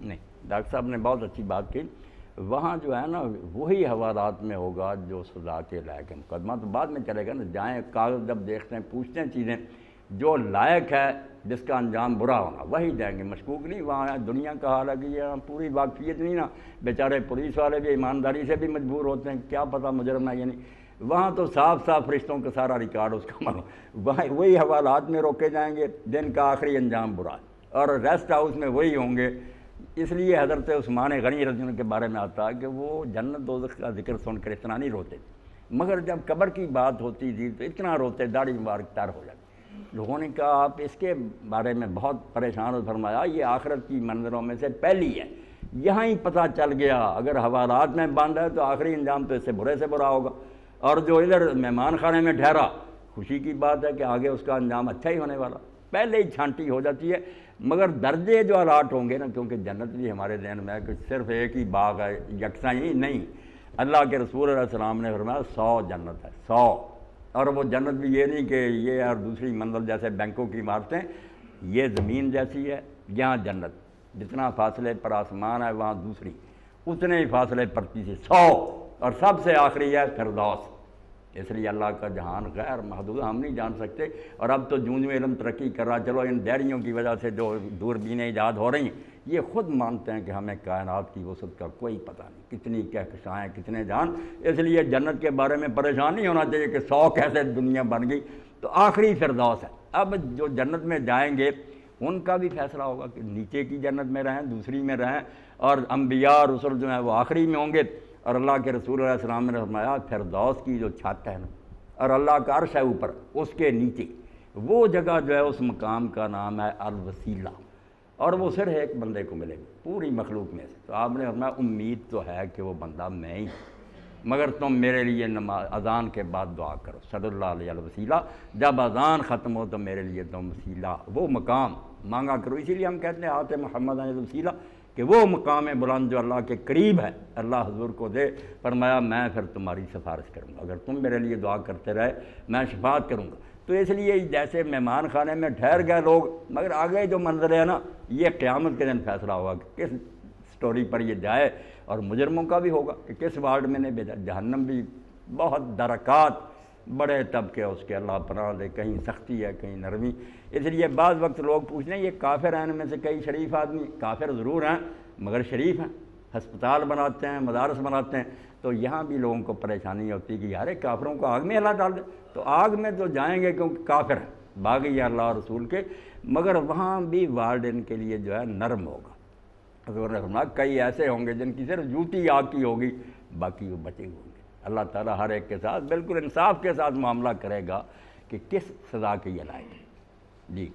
نہیں، ڈاکٹر صاحب نے بہت اچھی بات کی. وہاں جو ہے نا وہی حوالات میں ہوگا جو سزا کے لائق ہے. مقدمہ تو بعد میں چلے گا نا. جائیں کاغذ جب دیکھتے ہیں پوچھتے ہیں چیزیں جو لائق ہے جس کا انجام برا ہونا وہی دیں گے. مشکوک نہیں. وہاں دنیا کا حال ہے کہ یہ پوری واقفیت نہیں نا. بیچارے پولیس والے بھی ایمانداری سے بھی مجبور ہوتے ہیں. کیا پتہ مجرم ہے یا نہیں. وہاں تو صاف صاف فرشتوں کا سارا ریکارڈ اس کا وہاں وہی حوالات میں روکے جائیں گے. دن کا آخری انجام برا اور ریسٹ ہاؤس میں وہی ہوں گے. اس لیے حضرت عثمان غنی رضی اللہ کے بارے میں آتا ہے کہ وہ جنت دوزخ کا ذکر سن کر اتنا نہیں روتے، مگر جب قبر کی بات ہوتی تھی تو اتنا روتے داڑھی مبارک تر ہو جاتی. لوگوں نے کہا آپ اس کے بارے میں بہت پریشان. اور فرمایا یہ آخرت کی منظروں میں سے پہلی ہے. یہاں ہی پتہ چل گیا اگر حوالات میں بند ہے تو آخری انجام تو اس سے برے سے برا ہوگا. اور جو ادھر مہمان خانے میں ٹھہرا خوشی کی بات ہے کہ آگے اس کا انجام اچھا ہی ہونے والا. پہلے ہی چھانٹی ہو جاتی ہے. مگر درجے جو الاٹ ہوں گے نا، کیونکہ جنت بھی ہمارے ذہن میں ہے کہ صرف ایک ہی باغ ہے یکساں ہی نہیں. اللہ کے رسول علیہ السلام نے فرمایا 100 جنت ہے 100. اور وہ جنت بھی یہ نہیں کہ یہ اور دوسری منزل جیسے بینکوں کی عمارتیں. یہ زمین جیسی ہے یہاں جنت. جتنا فاصلے پر آسمان ہے وہاں دوسری اتنے ہی فاصلے پر تیسری 100. اور سب سے آخری ہے فردوس. اس لیے اللہ کا جہان غیر محدود ہم نہیں جان سکتے. اور اب تو جوں علم ترقی کر رہا، چلو ان ڈیریوں کی وجہ سے جو دوربینیں ایجاد ہو رہی ہیں یہ خود مانتے ہیں کہ ہمیں کائنات کی وسعت کا کوئی پتہ نہیں، کتنی کہکشائیں کتنے جہان. اس لیے جنت کے بارے میں پریشان نہیں ہونا چاہیے کہ 100 کیسے دنیا بن گئی. تو آخری فردوس ہے. اب جو جنت میں جائیں گے ان کا بھی فیصلہ ہوگا کہ نیچے کی جنت میں رہیں دوسری میں رہیں. اور انبیاء رسول جو ہیں وہ آخری میں ہوں گے. اور اللہ کے رسول علیہ السلام نے فرمایا فردوس کی جو چھت ہے نا اور اللہ کا عرش ہے اوپر اس کے نیچے وہ جگہ جو ہے اس مقام کا نام ہے الوسیلہ. اور وہ صرف ایک بندے کو ملے گی پوری مخلوق میں سے. تو آپ نے فرمایا امید تو ہے کہ وہ بندہ میں ہی، مگر تم میرے لیے نماز اذان کے بعد دعا کرو صلی اللہ علیہ الوسیلہ. جب اذان ختم ہو تو میرے لیے تم وسیلہ وہ مقام مانگا کرو. اسی لیے ہم کہتے ہیں آتے محمد علیہ الوسیلہ کہ وہ مقام بلند جو اللہ کے قریب ہے اللہ حضور کو دے. فرمایا میں پھر تمہاری سفارش کروں گا. اگر تم میرے لیے دعا کرتے رہے میں شفاعت کروں گا. تو اس لیے جیسے مہمان خانے میں ٹھہر گئے لوگ، مگر آگے جو منظر ہے نا یہ قیامت کے دن فیصلہ ہوگا کہ کس سٹوری پر یہ جائے. اور مجرموں کا بھی ہوگا کہ کس وارڈ میں نے بھیجا. جہنم بھی بہت درکات بڑے طبقے اس کے اللہ پناہ دے، کہیں سختی ہے کہیں نرمی. اس لیے بعض وقت لوگ پوچھتے ہیں یہ کافر ہیں ان میں سے کئی شریف آدمی. کافر ضرور ہیں مگر شریف ہیں، ہسپتال بناتے ہیں مدارس بناتے ہیں. تو یہاں بھی لوگوں کو پریشانی ہوتی ہے کہ یار کافروں کو آگ میں اللہ ڈال دے. تو آگ میں تو جائیں گے کیونکہ کافر ہیں باغی اللہ اور رسول کے، مگر وہاں بھی وارڈ ان کے لیے جو ہے نرم ہوگا. حضور نے فرمایا کئی ایسے ہوں گے جن کی صرف جوتی آگ کی ہوگی باقی وہ بچے ہوں گے. اللہ تعالیٰ ہر ایک کے ساتھ بالکل انصاف کے ساتھ معاملہ کرے گا کہ کس سزا کے یہ لائق ہے. جی